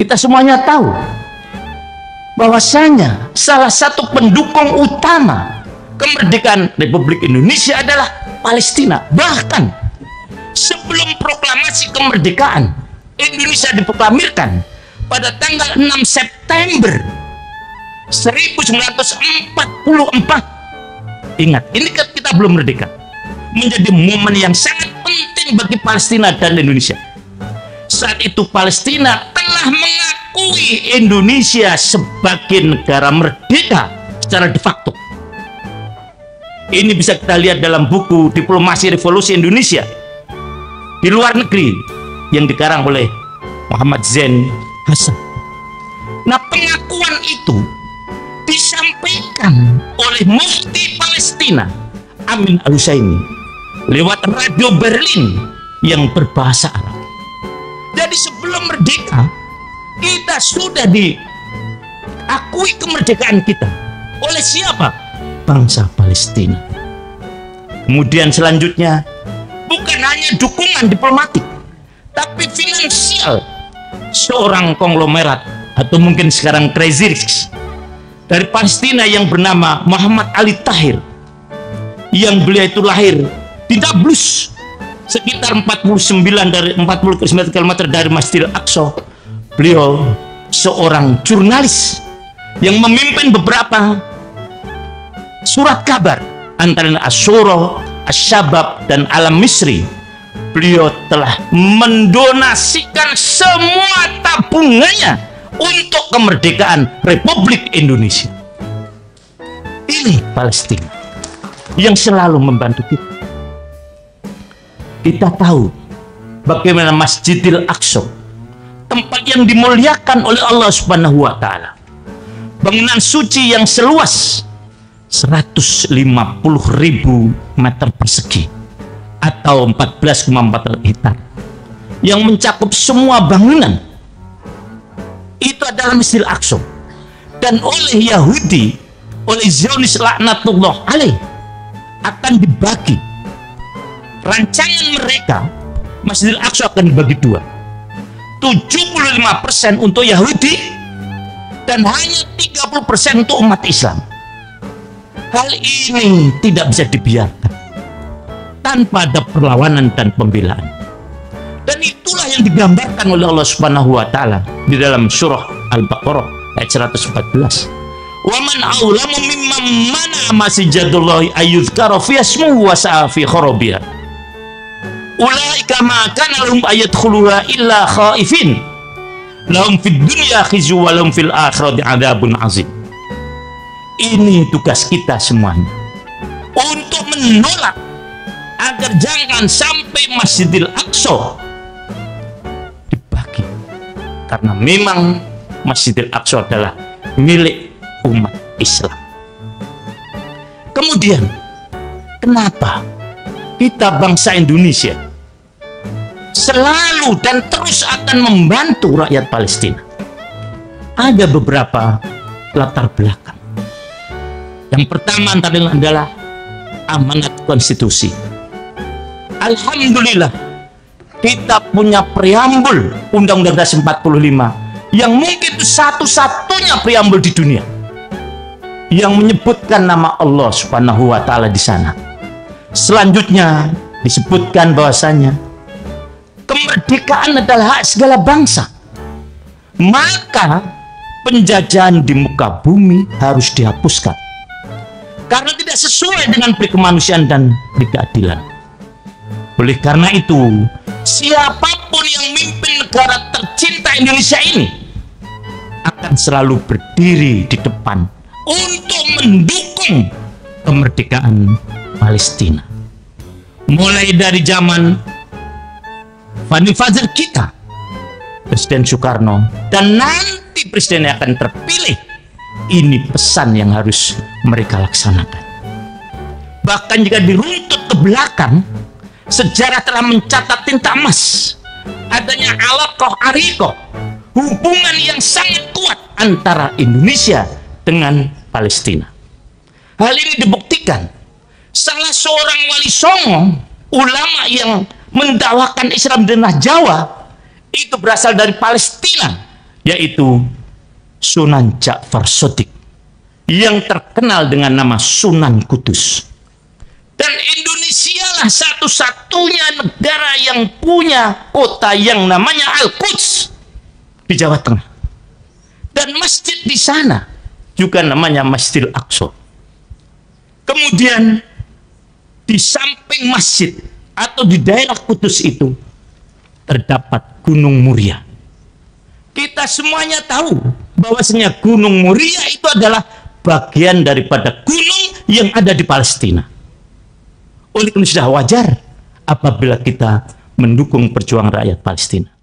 Kita semuanya tahu bahwasanya salah satu pendukung utama kemerdekaan Republik Indonesia adalah Palestina. Bahkan sebelum proklamasi kemerdekaan Indonesia diproklamirkan pada tanggal 6 September 1944. Ingat, ini kan kita belum merdeka, menjadi momen yang sangat penting bagi Palestina dan Indonesia. Saat itu Palestina telah mengakui Indonesia sebagai negara merdeka secara de facto. Ini bisa kita lihat dalam buku Diplomasi Revolusi Indonesia di luar negeri yang dikarang oleh Muhammad Zain Hasan. Nah, pengakuan itu disampaikan oleh Mufti Palestina Amin Al-Husaini lewat radio Berlin yang berbahasa Arab. Jadi sebelum merdeka kita sudah diakui kemerdekaan kita oleh siapa? Bangsa Palestina. Kemudian selanjutnya bukan hanya dukungan diplomatik, tapi finansial. Seorang konglomerat atau mungkin sekarang Crazy Rich dari Palestina yang bernama Muhammad Ali Tahir, yang beliau itu lahir di Nablus sekitar 49 km dari Masjidil Aqsa. Beliau seorang jurnalis yang memimpin beberapa surat kabar antara Asyura, Asyabab, dan Alam Misri. Beliau telah mendonasikan semua tabungannya untuk kemerdekaan Republik Indonesia. Ini Palestina yang selalu membantu kita. Kita tahu bagaimana Masjidil Aqsa, tempat yang dimuliakan oleh Allah Subhanahu wa Ta'ala, bangunan suci yang seluas 150.000 meter persegi atau 14,4 hektar, yang mencakup semua bangunan, itu adalah Masjidil Aqsa. Dan oleh Yahudi, oleh Zionis laknatullah alaih, akan dibagi. Rancangan mereka, Masjidil Aqsa akan dibagi dua, 75% untuk Yahudi dan hanya 30% untuk umat Islam. Hal ini tidak bisa dibiarkan tanpa ada perlawanan dan pembelaan. Dan itulah yang digambarkan oleh Allah Subhanahu wa Ta'ala di dalam surah Al-Baqarah ayat 114. Wa man aulamu mimman mana masjidallahi ayyuzkara fi ismuhu wa sa'a fi kharabiha. Ulaika ma kana lahum ayadkhuluha illa khaifin. Lahum fid dunya khizyu wa lahum fil akhirati adzabun azim. Ini tugas kita semuanya untuk menolak agar jangan sampai Masjidil Aqsa dibagi, karena memang Masjidil Aqsa adalah milik umat Islam. Kemudian kenapa kita bangsa Indonesia selalu dan terus akan membantu rakyat Palestina? Ada beberapa latar belakang. Yang pertama adalah amanat konstitusi. Alhamdulillah kita punya preambul Undang-Undang Dasar 45 yang mungkin itu satu-satunya preambul di dunia yang menyebutkan nama Allah Subhanahu wa Ta'ala di sana. Selanjutnya disebutkan bahwasanya kemerdekaan adalah hak segala bangsa, maka penjajahan di muka bumi harus dihapuskan karena tidak sesuai dengan kemanusiaan dan keadilan. Oleh karena itu, siapapun yang memimpin negara tercinta Indonesia ini akan selalu berdiri di depan untuk mendukung kemerdekaan Palestina. Mulai dari zaman Founding Father kita, Presiden Soekarno, dan nanti presiden yang akan terpilih. Ini pesan yang harus mereka laksanakan. Bahkan jika diruntut ke belakang, sejarah telah mencatat tinta emas adanya alaqah ariqah, hubungan yang sangat kuat antara Indonesia dengan Palestina. Hal ini dibuktikan salah seorang wali songo, ulama yang mendakwakan Islam di tanah Jawa, itu berasal dari Palestina, yaitu Sunan Ja'far Shadiq yang terkenal dengan nama Sunan Kudus. Dan Indonesia lah satu-satunya negara yang punya kota yang namanya Al-Quds di Jawa Tengah. Dan masjid di sana juga namanya Masjidil Aqsa. Kemudian di samping masjid atau di daerah Kudus itu terdapat Gunung Muria. Kita semuanya tahu bahwasanya Gunung Muria itu adalah bagian daripada gunung yang ada di Palestina. Oleh karena sudah wajar apabila kita mendukung perjuangan rakyat Palestina.